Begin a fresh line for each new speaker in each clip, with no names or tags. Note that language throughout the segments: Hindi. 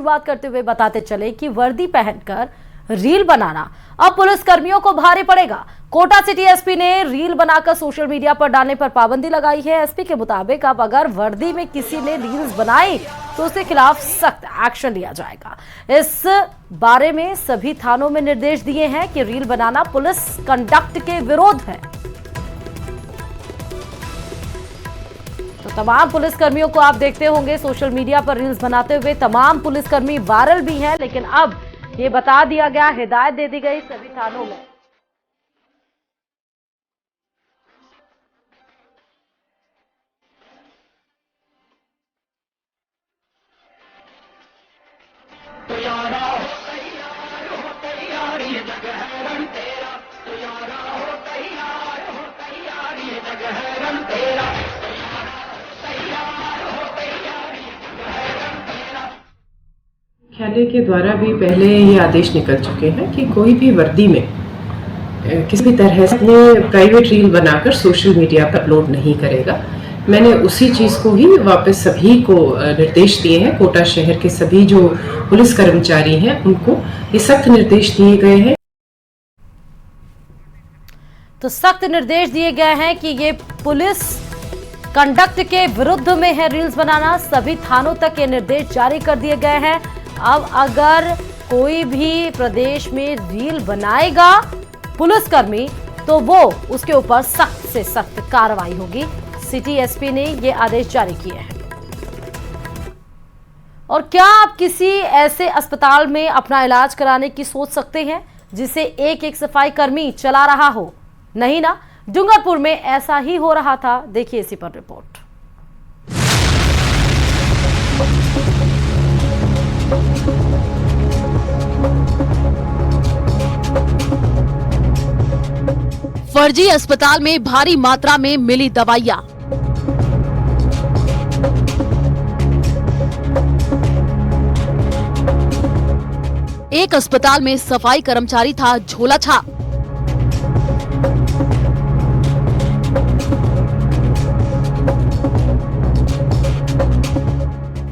शुरुआत करते हुए बताते चले कि वर्दी पहनकर रील बनाना अब पुलिस कर्मियों को भारी पड़ेगा। कोटा सिटी एसपी ने रील बनाकर सोशल मीडिया पर डालने पर पाबंदी लगाई है। एसपी के मुताबिक अब अगर वर्दी में किसी ने रील्स बनाई तो उसके खिलाफ सख्त एक्शन लिया जाएगा। इस बारे में सभी थानों में निर्देश दिए हैं कि रील बनाना पुलिस कंडक्ट के विरोध है। तो तमाम पुलिसकर्मियों को आप देखते होंगे सोशल मीडिया पर रील्स बनाते हुए। तमाम पुलिसकर्मी वायरल भी हैं, लेकिन अब ये बता दिया गया, हिदायत दे दी गई सभी थानों में।
मुख्यालय के द्वारा भी पहले ये आदेश निकल चुके हैं कि कोई भी वर्दी में किसी भी तरह से प्राइवेट रील बनाकर सोशल मीडिया पर अपलोड नहीं करेगा। मैंने उसी चीज़ को ही वापस सभी को निर्देश दिए हैं। कोटा शहर के सभी जो पुलिस कर्मचारी हैं उनको ये सख्त निर्देश दिए गए हैं।
तो सख्त निर्देश दिए गए हैं कि ये पुलिस कंडक्ट के विरुद्ध में है रील्स बनाना। सभी थानों तक ये निर्देश जारी कर दिए गए हैं। अब अगर कोई भी प्रदेश में रील बनाएगा पुलिसकर्मी तो वो उसके ऊपर सख्त से सख्त कार्रवाई होगी। सिटी एसपी ने ये आदेश जारी किए हैं। और क्या आप किसी ऐसे अस्पताल में अपना इलाज कराने की सोच सकते हैं जिसे एक सफाई कर्मी चला रहा हो? नहीं ना। डूंगरपुर में ऐसा ही हो रहा था। देखिए इसी पर रिपोर्ट।
फर्जी अस्पताल में भारी मात्रा में मिली दवाइयां। एक अस्पताल में सफाई कर्मचारी था झोला छाप।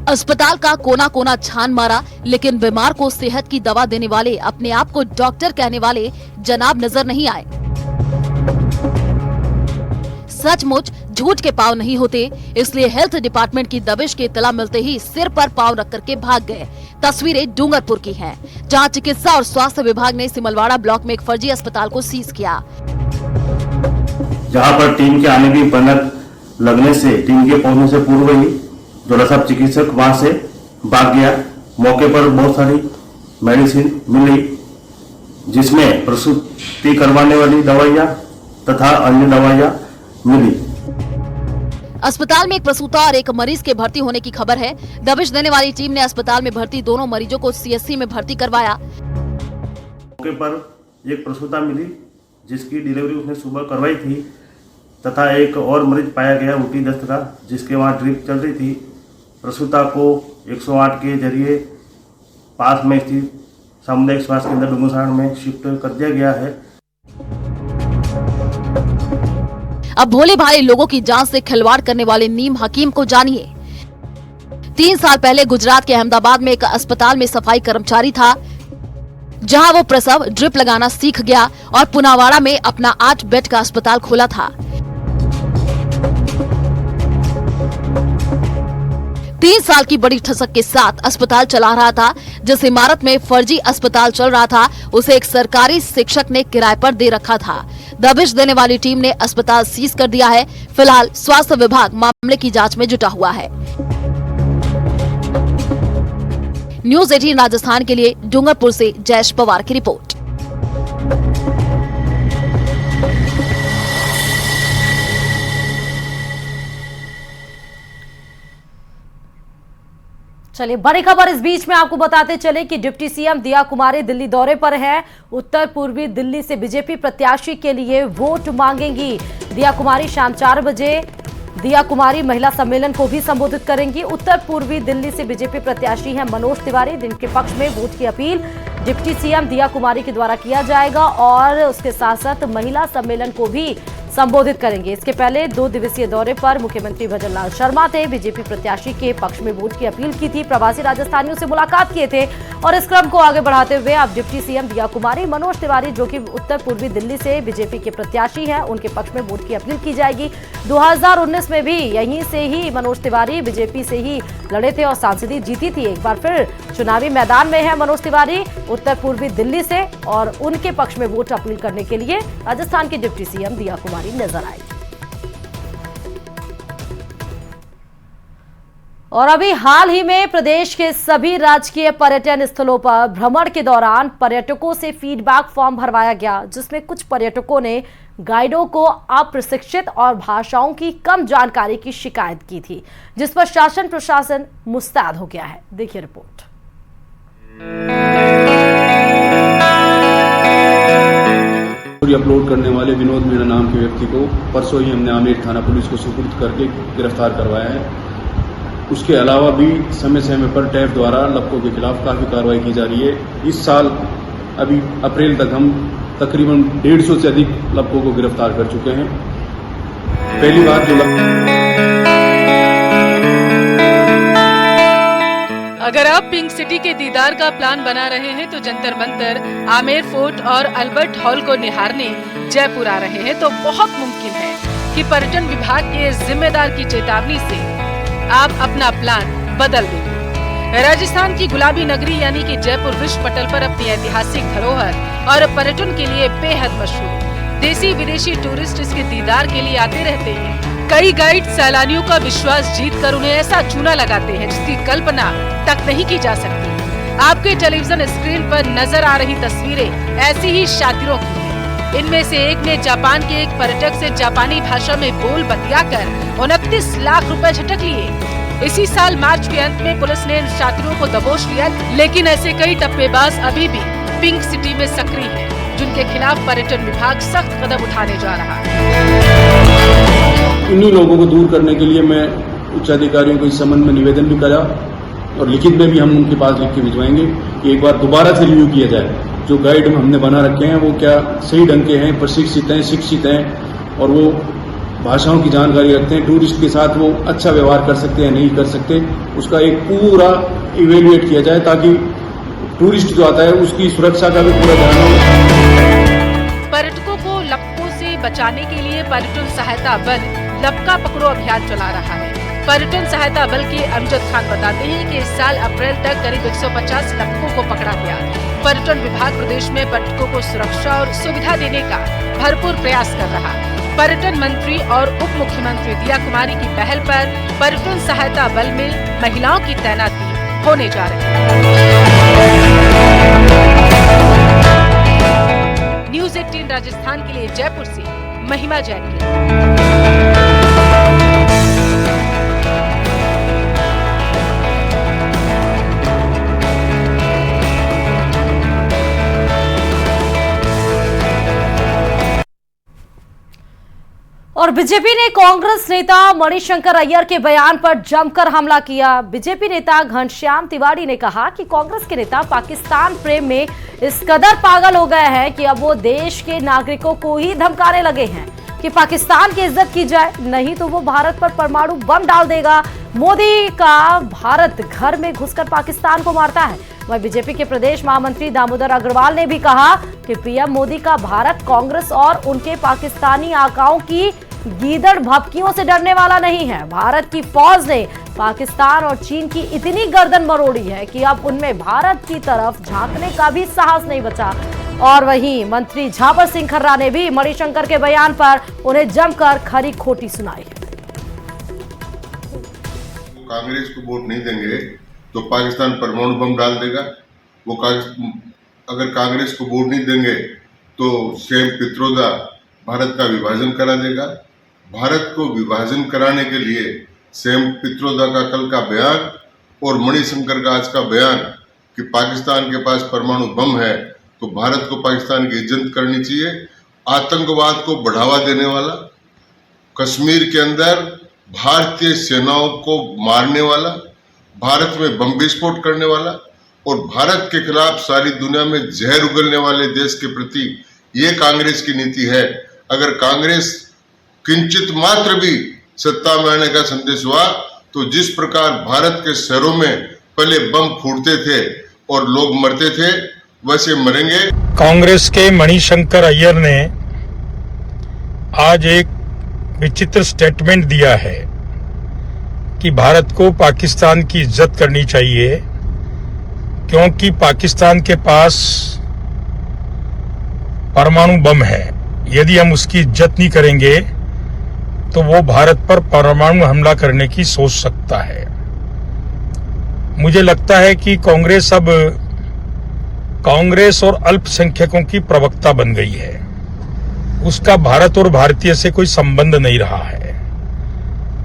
अस्पताल का कोना कोना छान मारा, लेकिन बीमार को सेहत की दवा देने वाले, अपने आप को डॉक्टर कहने वाले जनाब नजर नहीं आए। सचमुच झूठ के पांव नहीं होते, इसलिए हेल्थ डिपार्टमेंट की दबिश की इत्तला मिलते ही सिर पर पांव रख करके भाग गए। तस्वीरें डूंगरपुर की हैं, जहां चिकित्सा और स्वास्थ्य विभाग ने सिमलवाड़ा ब्लॉक में एक फर्जी अस्पताल को सीज किया।
जहां पर टीम के आने की भनक लगने से टीम के पहुंचने से पूर्व ही जोड़ा साहब चिकित्सक वहां से भाग गया। मौके पर बहुत सारी मेडिसिन मिली, जिसमें प्रसूति करवाने वाली दवाइयां तथा अन्य दवाइयां मिली।
अस्पताल में एक प्रसूता और एक मरीज के भर्ती होने की खबर है। दबिश देने वाली टीम ने अस्पताल में भर्ती दोनों मरीजों को सीएससी में भर्ती करवाया।
मौके पर एक प्रसूता मिली जिसकी डिलीवरी उसने सुबह करवाई थी, तथा एक और मरीज पाया गया उल्टी दस्त का, जिसके वहां ड्रिप चल रही थी। प्रसूता को 108 के जरिए पास में स्थित सामुदायिक स्वास्थ्य केंद्र डुंगरसाण में शिफ्ट कर दिया गया है।
अब भोले भाले लोगों की जान से खिलवाड़ करने वाले नीम हकीम को जानिए। 3 साल पहले गुजरात के अहमदाबाद में एक अस्पताल में सफाई कर्मचारी था, जहां वो प्रसव ड्रिप लगाना सीख गया और पुनावाड़ा में अपना 8 बेड का अस्पताल खोला था। 3 साल की बड़ी ठसक के साथ अस्पताल चला रहा था। जिस इमारत में फर्जी अस्पताल चल रहा था उसे एक सरकारी शिक्षक ने किराए पर दे रखा था। दबिश देने वाली टीम ने अस्पताल सीज कर दिया है। फिलहाल स्वास्थ्य विभाग मामले की जांच में जुटा हुआ है। न्यूज़ 18 राजस्थान के लिए डूंगरपुर से जयेश पवार की रिपोर्ट।
चलिए बड़ी खबर इस बीच में आपको बताते चले कि डिप्टी सीएम दिया कुमारी दिल्ली दौरे पर है। उत्तर पूर्वी दिल्ली से बीजेपी प्रत्याशी के लिए वोट मांगेंगी। दिया कुमारी शाम 4 बजे दिया कुमारी महिला सम्मेलन को भी संबोधित करेंगी। उत्तर पूर्वी दिल्ली से बीजेपी प्रत्याशी हैं मनोज तिवारी, जिनके पक्ष में वोट की अपील डिप्टी सीएम दिया कुमारी के द्वारा किया जाएगा और उसके साथ साथ महिला सम्मेलन को भी संबोधित करेंगे। इसके पहले 2 दिवसीय दौरे पर मुख्यमंत्री भजनलाल शर्मा थे। बीजेपी प्रत्याशी के पक्ष में वोट की अपील की थी, प्रवासी राजस्थानियों से मुलाकात किए थे और इस क्रम को आगे बढ़ाते हुए अब डिप्टी सीएम दिया कुमारी, मनोज तिवारी जो कि उत्तर पूर्वी दिल्ली से बीजेपी के प्रत्याशी हैं, उनके पक्ष में वोट की अपील की जाएगी। 2019 में भी यहीं से ही मनोज तिवारी बीजेपी से ही लड़े थे और सांसदी जीती थी। एक बार फिर चुनावी मैदान में है मनोज तिवारी उत्तर पूर्वी दिल्ली से और उनके पक्ष में वोट अपील करने के लिए राजस्थान के डिप्टी सीएम दिया कुमारी नजर आई। और अभी हाल ही में प्रदेश के सभी राजकीय पर्यटन स्थलों पर भ्रमण के दौरान पर्यटकों से फीडबैक फॉर्म भरवाया गया, जिसमें कुछ पर्यटकों ने गाइडों को अप्रशिक्षित और भाषाओं की कम जानकारी की शिकायत की थी, जिस पर शासन प्रशासन मुस्तैद हो गया है। देखिए रिपोर्ट।
अपलोड करने वाले विनोद मीणा नाम के व्यक्ति को परसों ही हमने आमेर थाना पुलिस को सुपुर्द करके गिरफ्तार करवाया है। उसके अलावा भी समय समय पर टैफ द्वारा लपकों के खिलाफ काफी कार्रवाई की जा रही है। इस साल अभी अप्रैल तक हम तकरीबन 150 से अधिक लपकों को गिरफ्तार कर चुके हैं। पहली बात जो
अगर आप पिंक सिटी के दीदार का प्लान बना रहे हैं तो जंतर मंतर, आमेर फोर्ट और अल्बर्ट हॉल को निहारने जयपुर आ रहे हैं तो बहुत मुमकिन है कि पर्यटन विभाग के जिम्मेदार की चेतावनी से आप अपना प्लान बदल देंगे। राजस्थान की गुलाबी नगरी यानी कि जयपुर विश्व पटल पर अपनी ऐतिहासिक धरोहर और पर्यटन के लिए बेहद मशहूर। देसी विदेशी टूरिस्ट इसके दीदार के लिए आते रहते हैं। कई गाइड सैलानियों का विश्वास जीतकर उन्हें ऐसा चूना लगाते हैं जिसकी कल्पना तक नहीं की जा सकती। आपके टेलीविजन स्क्रीन पर नजर आ रही तस्वीरें ऐसी ही शातिरों की हैं। इनमें से एक ने जापान के एक पर्यटक से जापानी भाषा में बोल बतियाकर 29 लाख रुपए झटक लिए। इसी साल मार्च के अंत में पुलिस ने इन शातिरों को दबोच लिया, लेकिन ऐसे कई टप्पेबाज अभी भी पिंक सिटी में सक्रिय हैं, जिनके खिलाफ पर्यटन विभाग सख्त कदम उठाने जा रहा है।
इन्हीं लोगों को दूर करने के लिए मैं उच्च अधिकारियों को इस संबंध में निवेदन भी करा और लिखित में भी हम उनके पास लिख के भिजवाएंगे कि एक बार दोबारा से रिव्यू किया जाए। जो गाइड हमने बना रखे हैं वो क्या सही ढंग के हैं, प्रशिक्षित हैं, शिक्षित हैं और वो भाषाओं की जानकारी रखते हैं, टूरिस्ट के साथ वो अच्छा व्यवहार कर सकते हैं नहीं कर सकते, उसका एक पूरा इवेल्युएट किया जाए ताकि टूरिस्ट जो आता है उसकी सुरक्षा का भी पूरा ध्यान हो।
पर्यटकों को लपकों से बचाने के लिए पर्यटन सहायता बल लपका पकड़ो अभियान चला रहा है। पर्यटन सहायता बल के अमजद खान बताते हैं कि इस साल अप्रैल तक करीब 150 लपकों को पकड़ा गया। पर्यटन विभाग प्रदेश में पर्यटकों को सुरक्षा और सुविधा देने का भरपूर प्रयास कर रहा है। पर्यटन मंत्री और उप मुख्यमंत्री दिया कुमारी की पहल पर पर्यटन सहायता बल में महिलाओं की तैनाती होने जा रही है। न्यूज़ 18 राजस्थान के लिए जयपुर से महिमा जैन की रिपोर्ट।
और बीजेपी ने कांग्रेस नेता मणिशंकर अय्यर के बयान पर जमकर हमला किया। बीजेपी नेता घनश्याम तिवारी ने कहा कि कांग्रेस के नेता पाकिस्तान प्रेम में इस कदर पागल हो गए हैं कि अब वो देश के नागरिकों को ही धमकाने लगे हैं कि पाकिस्तान की इज्जत की जाए, नहीं तो वो भारत पर परमाणु बम डाल देगा। मोदी का भारत घर में घुसकर पाकिस्तान को मारता है। वहीं बीजेपी के प्रदेश महामंत्री दामोदर अग्रवाल ने भी कहा कि पीएम मोदी का भारत कांग्रेस और उनके पाकिस्तानी आकाओं की गीदड़ भपकियों से डरने वाला नहीं है। भारत की फौज ने पाकिस्तान और चीन की इतनी गर्दन मरोड़ी है कि अब उनमें भारत की तरफ झांकने का भी साहस नहीं बचा। और वहीं मंत्री झापर सिंह खर्रा ने भी मणिशंकर के बयान पर उन्हें जमकर खरी खोटी सुनाई है।
कांग्रेस को वोट नहीं देंगे तो पाकिस्तान परमाणु बम डाल देगा। वो अगर कांग्रेस को वोट नहीं देंगे तो सेम पित्रोदा भारत का विभाजन करा देगा। भारत को विभाजन कराने के लिए सेम पित्रोदा का कल का बयान और मणिशंकर का आज का बयान कि पाकिस्तान के पास परमाणु बम है तो भारत को पाकिस्तान की इज्जत करनी चाहिए। आतंकवाद को बढ़ावा देने वाला, कश्मीर के अंदर भारतीय सेनाओं को मारने वाला, भारत में बम विस्फोट करने वाला और भारत के खिलाफ सारी दुनिया में जहर उगलने वाले देश के प्रति ये कांग्रेस की नीति है। अगर कांग्रेस किंचित मात्र भी सत्ता में आने का संदेश हुआ तो जिस प्रकार भारत के शहरों में पहले बम फूटते थे और लोग मरते थे वैसे मरेंगे।
कांग्रेस के मणिशंकर अय्यर ने आज एक विचित्र स्टेटमेंट दिया है कि भारत को पाकिस्तान की इज्जत करनी चाहिए क्योंकि पाकिस्तान के पास परमाणु बम है। यदि हम उसकी इज्जत नहीं करेंगे तो वो भारत पर परमाणु हमला करने की सोच सकता है। मुझे लगता है कि कांग्रेस अब कांग्रेस और अल्पसंख्यकों की प्रवक्ता बन गई है। उसका भारत और भारतीय से कोई संबंध नहीं रहा है।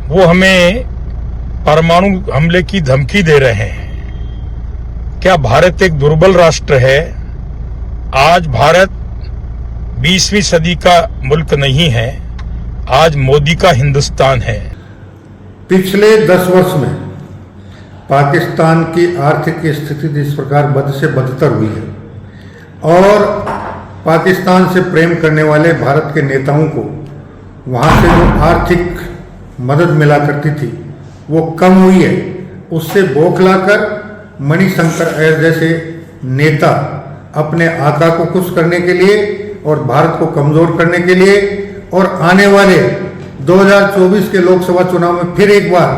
वो हमें परमाणु हमले की धमकी दे रहे हैं। क्या भारत एक दुर्बल राष्ट्र है? आज भारत 20वीं सदी का मुल्क नहीं है, आज मोदी का हिंदुस्तान है।
पिछले 10 वर्ष में पाकिस्तान की आर्थिक स्थिति जिस प्रकार बद से बदतर हुई है और पाकिस्तान से प्रेम करने वाले भारत के नेताओं को वहाँ से जो आर्थिक मदद मिला करती थी वो कम हुई है। उससे बौखलाकर मणिशंकर अय्यर जैसे नेता अपने आका को खुश करने के लिए और भारत को कमजोर करने के लिए और आने वाले 2024 के लोकसभा चुनाव में फिर एक बार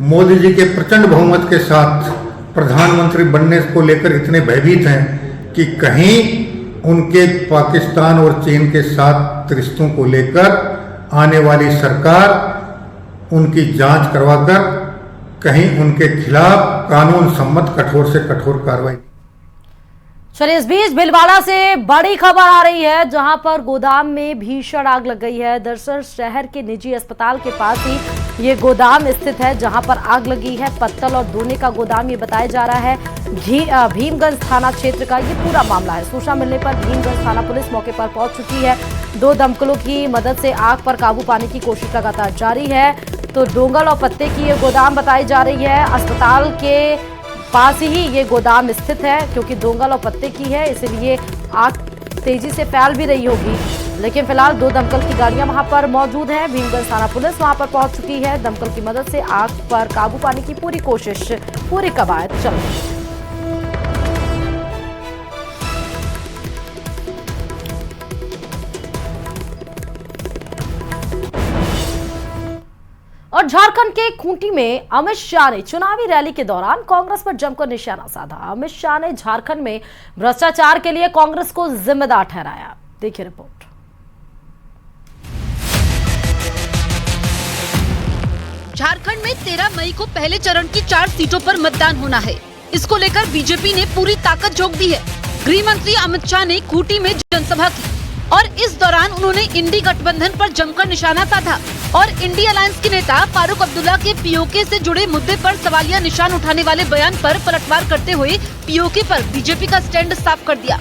मोदी जी के प्रचंड बहुमत के साथ प्रधानमंत्री बनने को लेकर इतने भयभीत हैं कि कहीं उनके पाकिस्तान और चीन के साथ रिश्तों को लेकर आने वाली सरकार उनकी जांच करवाकर कहीं उनके खिलाफ कानून सम्मत कठोर से कठोर कार्रवाई।
चलिए, इस बीच भीलवाड़ा से बड़ी खबर आ रही है जहां पर गोदाम में भीषण आग लग गई है। दरअसल शहर के निजी अस्पताल के पास ही ये गोदाम स्थित है जहां पर आग लगी है। पत्तल और दोने का गोदाम ये बताया जा रहा है। भीमगंज थाना क्षेत्र का ये पूरा मामला है। सूचना मिलने पर भीमगंज थाना पुलिस मौके पर पहुंच चुकी है। 2 दमकलों की मदद से आग पर काबू पाने की कोशिश लगातार जारी है। तो डोंगल और पत्ते की ये गोदाम बताई जा रही है। अस्पताल के पास ही ये गोदाम स्थित है क्योंकि डोंगल और पत्ते की है, इसलिए आग तेजी से फैल भी रही होगी। लेकिन फिलहाल 2 दमकल की गाड़ियां वहां पर मौजूद हैं। भीमगंज थाना पुलिस वहां पर पहुंच चुकी है। दमकल की मदद से आग पर काबू पाने की पूरी कोशिश, पूरी कवायद चल रही है। और झारखंड के खूंटी में अमित शाह ने चुनावी रैली के दौरान कांग्रेस पर जमकर निशाना साधा। अमित शाह ने झारखंड में भ्रष्टाचार के लिए कांग्रेस को जिम्मेदार ठहराया। देखिए रिपोर्ट।
झारखंड में 13 मई को पहले चरण की 4 सीटों पर मतदान होना है। इसको लेकर बीजेपी ने पूरी ताकत झोंक दी है। गृह मंत्री अमित शाह ने खूंटी में जनसभा की और इस दौरान उन्होंने इंडी गठबंधन पर जमकर निशाना साधा और इंडी अलायंस के नेता फारूक अब्दुल्ला के पीओके से जुड़े मुद्दे पर सवालिया निशान उठाने वाले बयान पर पलटवार करते हुए पीओके पर बीजेपी का स्टैंड साफ कर दिया।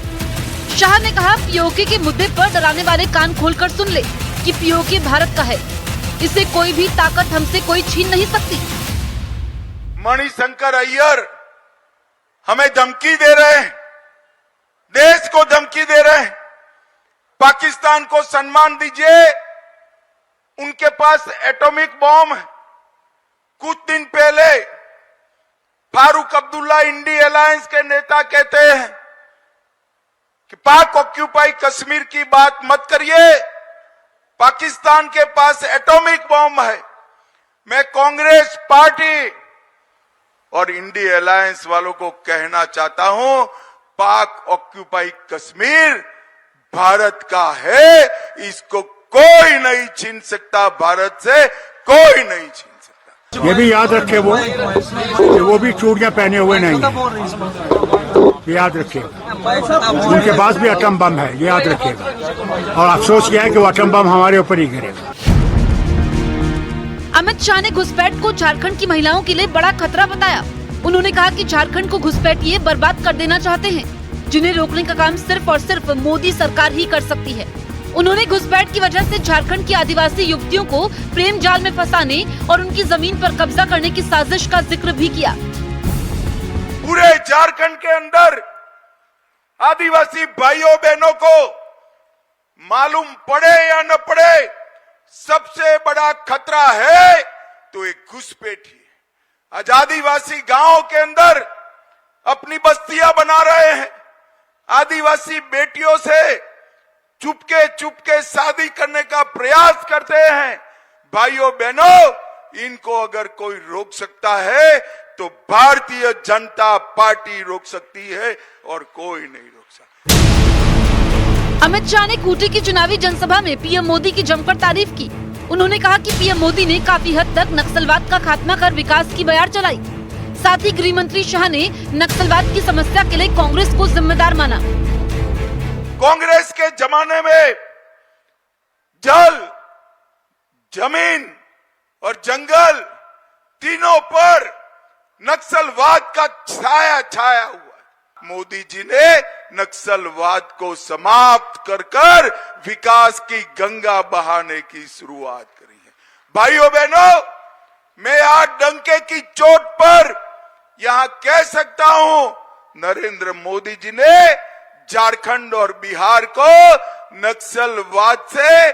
शाह ने कहा, पीओके के मुद्दे पर डराने वाले कान खोलकर सुन ले कि पीओके भारत का है, इसे कोई भी ताकत हमसे कोई छीन नहीं सकती।
मणिशंकर अय्यर हमें धमकी दे रहे हैं, देश को धमकी दे रहे हैं। पाकिस्तान को सम्मान दीजिए, उनके पास एटॉमिक बॉम्ब है। कुछ दिन पहले फारूक अब्दुल्ला इंडी अलायंस के नेता कहते हैं कि पाक ऑक्यूपाई कश्मीर की बात मत करिए, पाकिस्तान के पास एटॉमिक बॉम्ब है। मैं कांग्रेस पार्टी और इंडी अलायंस वालों को कहना चाहता हूं, पाक ऑक्यूपाई कश्मीर भारत का है, इसको कोई नहीं छीन सकता, भारत से कोई नहीं छीन सकता।
ये भी याद रखे वो भी चूड़ियां पहने हुए नहीं है, याद रखिएगा। उनके पास भी एटम बम है, याद रखिएगा। और अफसोस यह है कि वो एटम बम हमारे ऊपर ही गिरेगा।
अमित शाह ने घुसपैठ को झारखंड की महिलाओं के लिए बड़ा खतरा बताया। उन्होंने कहा कि झारखंड को घुसपैठिए बर्बाद कर देना चाहते हैं, जिन्हें रोकने का काम सिर्फ और सिर्फ मोदी सरकार ही कर सकती है। उन्होंने घुसपैठ की वजह से झारखंड की आदिवासी युवतियों को प्रेम जाल में फंसाने और उनकी जमीन पर कब्जा करने की साजिश का जिक्र भी किया।
पूरे झारखंड के अंदर आदिवासी भाइयों बहनों को मालूम पड़े या न पड़े, सबसे बड़ा खतरा है तो एक घुसपैठी है। आदिवासी गांवों के अंदर अपनी बस्तियां बना रहे हैं, आदिवासी बेटियों से चुपके चुपके शादी करने का प्रयास करते हैं। भाइयों बहनों, इनको अगर कोई रोक सकता है तो भारतीय जनता पार्टी रोक सकती है और कोई नहीं रोक सकता।
अमित शाह ने खूंटी की चुनावी जनसभा में पीएम मोदी की जमकर तारीफ की। उन्होंने कहा कि पीएम मोदी ने काफी हद तक नक्सलवाद का खात्मा कर विकास की बयार चलाई। साथ ही गृह मंत्री शाह ने नक्सलवाद की समस्या के लिए कांग्रेस को जिम्मेदार माना।
कांग्रेस के जमाने में जल, जमीन और जंगल तीनों पर नक्सलवाद का छाया छाया हुआ। मोदी जी ने नक्सलवाद को समाप्त कर विकास की गंगा बहाने की शुरुआत करी है। भाइयों बहनों, मैं आज डंके की चोट पर यहां कह सकता हूं, नरेंद्र मोदी जी ने झारखंड और बिहार को नक्सलवाद से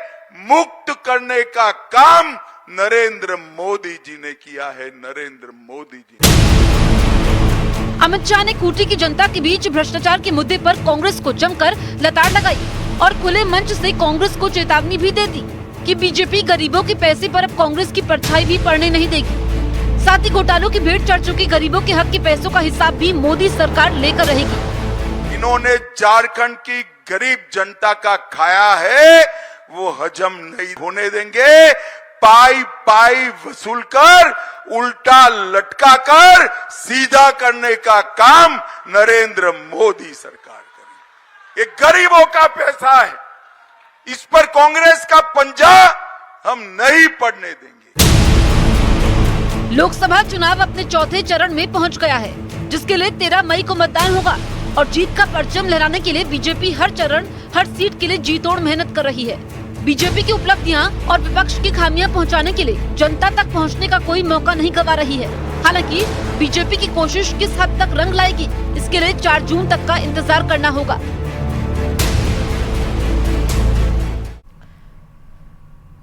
मुक्त करने का काम नरेंद्र मोदी जी ने किया है। नरेंद्र मोदी जी।
अमित शाह ने खूंटी की जनता के बीच भ्रष्टाचार के मुद्दे पर कांग्रेस को जमकर लताड़ लगाई और खुले मंच से कांग्रेस को चेतावनी भी दे दी कि बीजेपी गरीबों के पैसे पर अब कांग्रेस की परछाई भी पड़ने नहीं देगी। साथ ही घोटालों की भेंट चढ़ चुकी गरीबों के हक के पैसों का हिसाब भी मोदी सरकार लेकर रहेगी।
इन्होंने झारखंड की गरीब जनता का खाया है, वो हजम नहीं होने देंगे। पाई पाई वसूल कर, उल्टा लटका कर सीधा करने का काम नरेंद्र मोदी सरकार करेगी। ये गरीबों का पैसा है, इस पर कांग्रेस का पंजा हम नहीं पड़ने देंगे।
लोकसभा चुनाव अपने चौथे चरण में पहुंच गया है, जिसके लिए 13 मई को मतदान होगा और जीत का परचम लहराने के लिए बीजेपी हर चरण, हर सीट के लिए जी तोड़ मेहनत कर रही है। बीजेपी की उपलब्धियां और विपक्ष की खामियां पहुंचाने के लिए जनता तक पहुंचने का कोई मौका नहीं गंवा रही है। हालांकि बीजेपी की कोशिश किस हद तक रंग लाएगी, इसके लिए 4 जून तक का इंतजार करना होगा।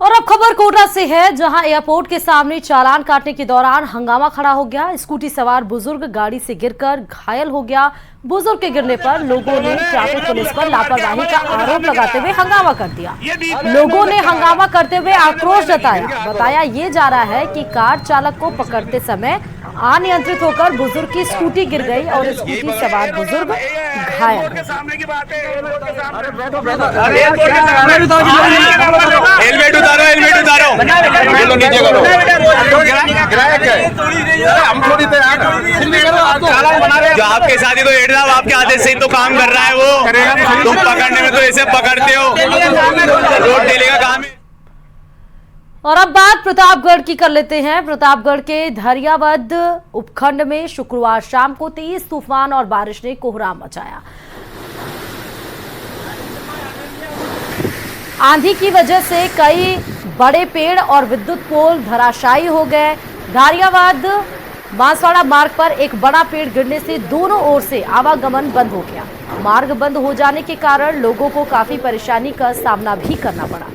और अब खबर कोटा से है, जहां एयरपोर्ट के सामने चालान काटने के दौरान हंगामा खड़ा हो गया। स्कूटी सवार बुजुर्ग गाड़ी से गिरकर घायल हो गया। बुजुर्ग के गिरने पर लोगों ने ट्रैफिक पुलिस पर लापरवाही का आरोप लगाते हुए हंगामा कर दिया। लोगों ने हंगामा करते हुए आक्रोश जताया। बताया ये जा रहा है कि कार चालक को पकड़ते समय अनियंत्रित होकर बुजुर्ग की स्कूटी गिर गई और स्कूटी सवार बुजुर्ग घायल।
हेलमेट उतारो, हेलमेट उतारो, नीचे करो। जो आपके साथी तो हेड साहब आपके आदेश से तो काम कर रहा है, वो तुम पकड़ने में तो ऐसे पकड़ते हो, रोड डेले का काम है।
और अब बात प्रतापगढ़ की कर लेते हैं। प्रतापगढ़ के धरियावद उपखंड में शुक्रवार शाम को तेज तूफान और बारिश ने कोहराम मचाया। आंधी की वजह से कई बड़े पेड़ और विद्युत पोल धराशायी हो गए। धारियावाद बांसवाड़ा मार्ग पर एक बड़ा पेड़ गिरने से दोनों ओर से आवागमन बंद हो गया। मार्ग बंद हो जाने के कारण लोगों को काफी परेशानी का सामना भी करना पड़ा।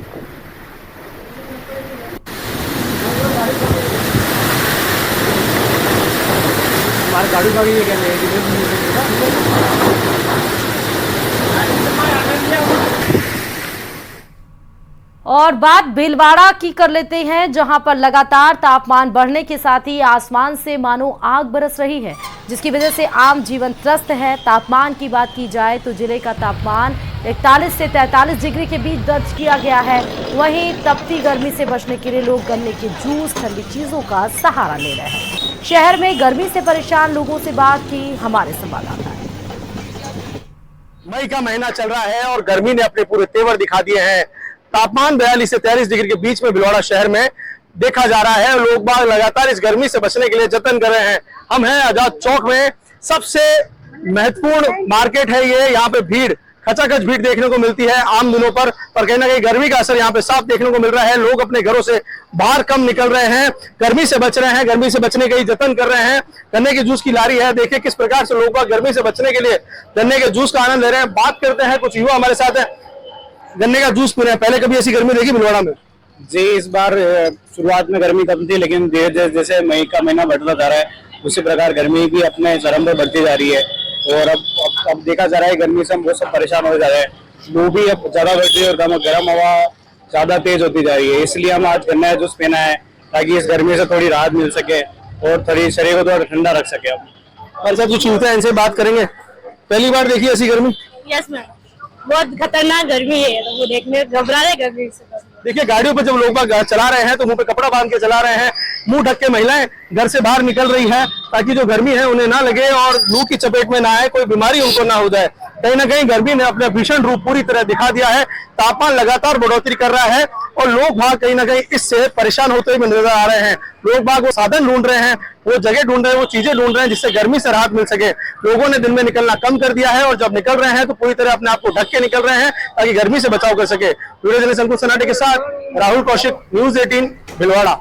और बात भीलवाड़ा की कर लेते हैं, जहां पर लगातार तापमान बढ़ने के साथ ही आसमान से मानो आग बरस रही है, जिसकी वजह से आम जीवन त्रस्त है। तापमान की बात की जाए तो जिले का तापमान 41 से 43 डिग्री के बीच दर्ज किया गया है। वहीं तपती गर्मी से बचने के लिए लोग गन्ने के जूस, ठंडी चीजों का सहारा ले रहे हैं। शहर में गर्मी से परेशान लोगों से बात की हमारे संवाददाता ने।
मई का महीना चल रहा है और गर्मी ने अपने पूरे तेवर दिखा दिए हैं। तापमान 42 से 43 डिग्री के बीच में भीलवाड़ा शहर में देखा जा रहा है। लोग बाग लगातार इस गर्मी से बचने के लिए जतन कर रहे हैं। हम हैं आजाद चौक में, सबसे महत्वपूर्ण मार्केट है ये। यहाँ पे भीड़, खचाखच भीड़ देखने को मिलती है आम दिनों पर कहीं ना कहीं गर्मी का असर यहाँ पे साफ देखने को मिल रहा है। लोग अपने घरों से बाहर कम निकल रहे हैं, गर्मी से बच रहे हैं, गर्मी से बचने के ही जतन कर रहे हैं। गन्ने के जूस की लारी है, देखिए किस प्रकार से लोग गर्मी से बचने के लिए गन्ने के जूस का आनंद ले रहे हैं। बात करते हैं, कुछ युवा हमारे साथ है, गन्ने का जूस पी रहे हैं। पहले कभी ऐसी गर्मी देखी भीलवाड़ा में? जी, इस बार शुरुआत में गर्मी कम थी, लेकिन धीरे जैसे मई का महीना बढ़ता जा रहा है उसी प्रकार गर्मी भी अपने चरम पर बढ़ती जा रही है। और अब देखा जा रहा है गर्मी से हम बहुत सब परेशान हो जा रहे हैं। लू भी अब ज्यादा बढ़ रही है और गर्म हवा ज्यादा तेज होती जा रही है। इसलिए हम आज गन्ना जूस पीना है ताकि इस गर्मी से थोड़ी राहत मिल सके और थोड़ी शरीर को थोड़ा ठंडा रख सके। और सब कुछ चूते हैं, इनसे बात करेंगे। पहली बार देखी ऐसी गर्मी?
यस मैम, बहुत खतरनाक गर्मी है, तो वो देखने घबरा रहे गर्मी से।
देखिए, गाड़ियों पर जब लोग बाग चला रहे हैं तो मुंह पे कपड़ा बांध के चला रहे हैं, मुंह ढक के महिलाएं घर से बाहर निकल रही हैं ताकि जो गर्मी है उन्हें ना लगे और लू की चपेट में ना आए, कोई बीमारी उनको ना हो जाए। कहीं ना कहीं गर्मी ने अपना भीषण रूप पूरी तरह दिखा दिया है। तापमान लगातार बढ़ोतरी कर रहा है और लोग बाग कहीं ना कहीं इससे परेशान होते हुए नजर आ रहे हैं। लोग बाग वो साधन ढूंढ रहे हैं, वो जगह ढूंढ रहे हैं, वो चीजें ढूंढ रहे हैं जिससे गर्मी से राहत मिल सके। लोगों ने दिन में निकलना कम कर दिया है और जब निकल रहे हैं तो पूरी तरह अपने आप को ढक के निकल रहे हैं ताकि गर्मी से बचाव कर सके। वीडियो जर्नलिस्ट अंकुश सनाटे के साथ राहुल कौशिक, न्यूज 18 भिलवाड़ा।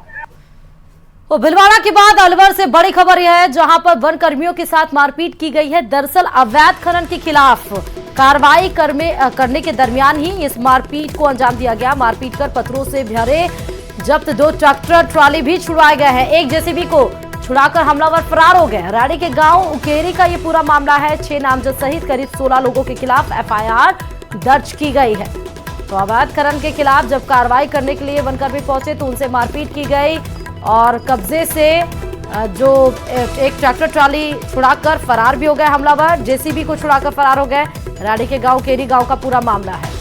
वो भिलवाड़ा के बाद अलवर से बड़ी खबर यह है जहां पर वन कर्मियों के साथ मारपीट की गई है। दरअसल अवैध खनन के खिलाफ कार्रवाई करने के दरमियान ही इस मारपीट को अंजाम दिया गया। मारपीट कर पत्थरों से भरे जब्त 2 ट्रैक्टर ट्रॉली भी छुड़वाए गए हैं। एक जेसीबी को छुड़ाकर हमलावर फरार हो गए। राड़ी के गांव उकेरी का ये पूरा मामला है। 6 नामजद सहित करीब 16 लोगों के खिलाफ FIR दर्ज की गई है। तो अवैध खनन के खिलाफ जब कार्रवाई करने के लिए वनकर्मी पहुंचे तो उनसे मारपीट की गई और कब्जे से जो एक ट्रैक्टर ट्रॉली छुड़ाकर फरार भी हो गए हमलावर। जेसीबी को छुड़ाकर फरार हो गए। राड़ी के गांव केरी गांव का पूरा मामला है।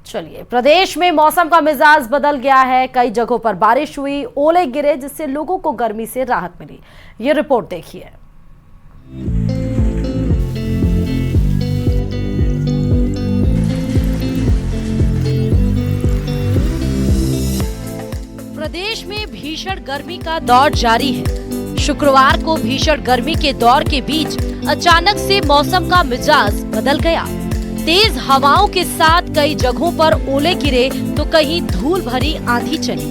चलिए, प्रदेश में मौसम का मिजाज बदल गया है। कई जगहों पर बारिश हुई, ओले गिरे जिससे लोगों को गर्मी से राहत मिली। ये रिपोर्ट देखिए। प्रदेश में भीषण गर्मी का दौर जारी है। शुक्रवार को भीषण गर्मी के दौर के बीच अचानक से मौसम का मिजाज बदल गया। तेज हवाओं के साथ कई जगहों पर ओले गिरे तो कहीं धूल भरी आंधी चली।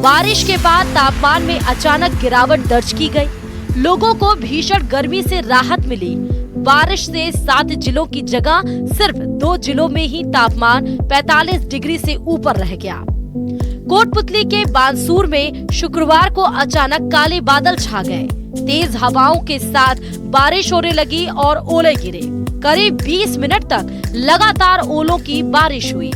बारिश के बाद तापमान में अचानक गिरावट दर्ज की गई। लोगों को भीषण गर्मी से राहत मिली। बारिश से 7 जिलों की जगह सिर्फ 2 जिलों में ही तापमान 45 डिग्री से ऊपर रह गया। कोटपुतली के बानसूर में शुक्रवार को अचानक काले बादल छा गए। तेज हवाओं के साथ बारिश होने लगी और ओले गिरे। करीब 20 मिनट तक लगातार ओलों की बारिश हुई।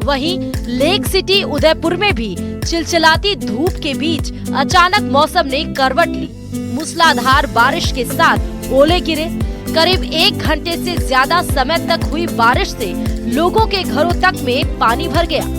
वहीं लेक सिटी उदयपुर में भी चिलचिलाती धूप के बीच अचानक मौसम ने करवट ली। मूसलाधार बारिश के साथ ओले गिरे। करीब 1 घंटे से ज्यादा समय तक हुई बारिश से लोगों के घरों तक में पानी भर गया।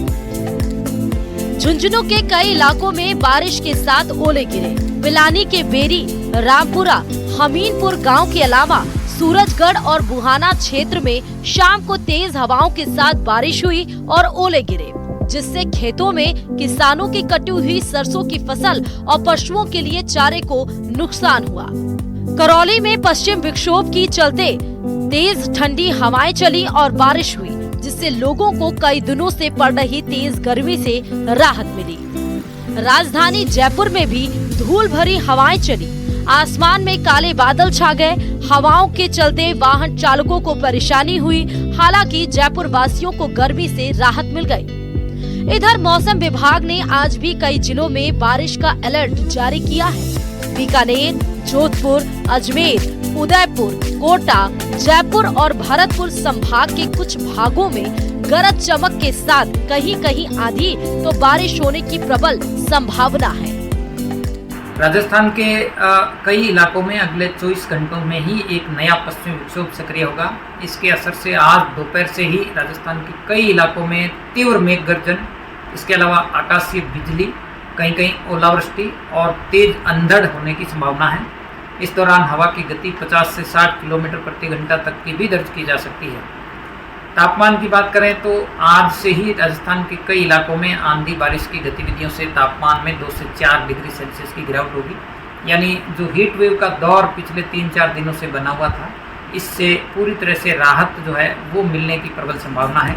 झुंझुनू के कई इलाकों में बारिश के साथ ओले गिरे। पिलानी के बेरी, रामपुरा, हमीनपुर गांव के अलावा सूरजगढ़ और बुहाना क्षेत्र में शाम को तेज हवाओं के साथ बारिश हुई और ओले गिरे, जिससे खेतों में किसानों की कटी हुई सरसों की फसल और पशुओं के लिए चारे को नुकसान हुआ। करौली में पश्चिम विक्षोभ की चलते तेज ठंडी हवाएं चली और बारिश हुई, जिससे लोगों को कई दिनों से पड़ रही तेज गर्मी से राहत मिली। राजधानी जयपुर में भी धूल भरी हवाएं चली। आसमान में काले बादल छा गए। हवाओं के चलते वाहन चालकों को परेशानी हुई। हालांकि जयपुर वासियों को गर्मी से राहत मिल गई। इधर मौसम विभाग ने आज भी कई जिलों में बारिश का अलर्ट जारी किया है। बीकानेर, जोधपुर, अजमेर, उदयपुर, कोटा, जयपुर और भरतपुर संभाग के कुछ भागों में गरज चमक के साथ कहीं कहीं आंधी तो बारिश होने की प्रबल संभावना है।
राजस्थान के कई इलाकों में अगले 24 घंटों में ही एक नया पश्चिमी विक्षोभ सक्रिय होगा। इसके असर से आज दोपहर से ही राजस्थान के कई इलाकों में तीव्र मेघ गर्जन, इसके अलावा आकाशीय बिजली, कहीं कहीं ओलावृष्टि और तेज अंधड़ होने की संभावना है। इस दौरान हवा की गति 50 से 60 किलोमीटर प्रति घंटा तक की भी दर्ज की जा सकती है। तापमान की बात करें तो आज से ही राजस्थान के कई इलाकों में आंधी बारिश की गतिविधियों से तापमान में 2 से 4 डिग्री सेल्सियस की गिरावट होगी। यानी जो हीट वेव का दौर पिछले 3-4 दिनों से बना हुआ था, इससे पूरी तरह से राहत जो है वो मिलने की प्रबल संभावना है।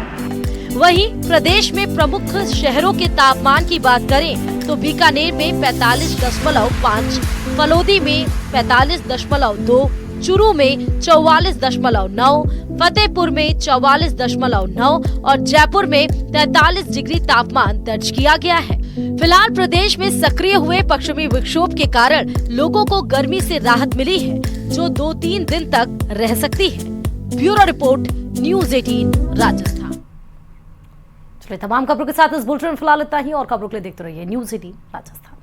वहीं प्रदेश में प्रमुख शहरों के तापमान की बात करें तो बीकानेर में 45.5, फलोदी में 45.2,
चुरू में 44.9, फतेहपुर में 44.9 और जयपुर में 43 डिग्री तापमान दर्ज किया गया है। फिलहाल प्रदेश में सक्रिय हुए पश्चिमी विक्षोभ के कारण लोगों को गर्मी से राहत मिली है, जो 2-3 दिन तक रह सकती है। Bureau report, news 18 Rajasthan. चलिए तमाम खबरों के साथ इस बुलेटिन में फिलहाल इतना ही, और खबरों के लिए देखते रहिए न्यूज़ 18 राजस्थान।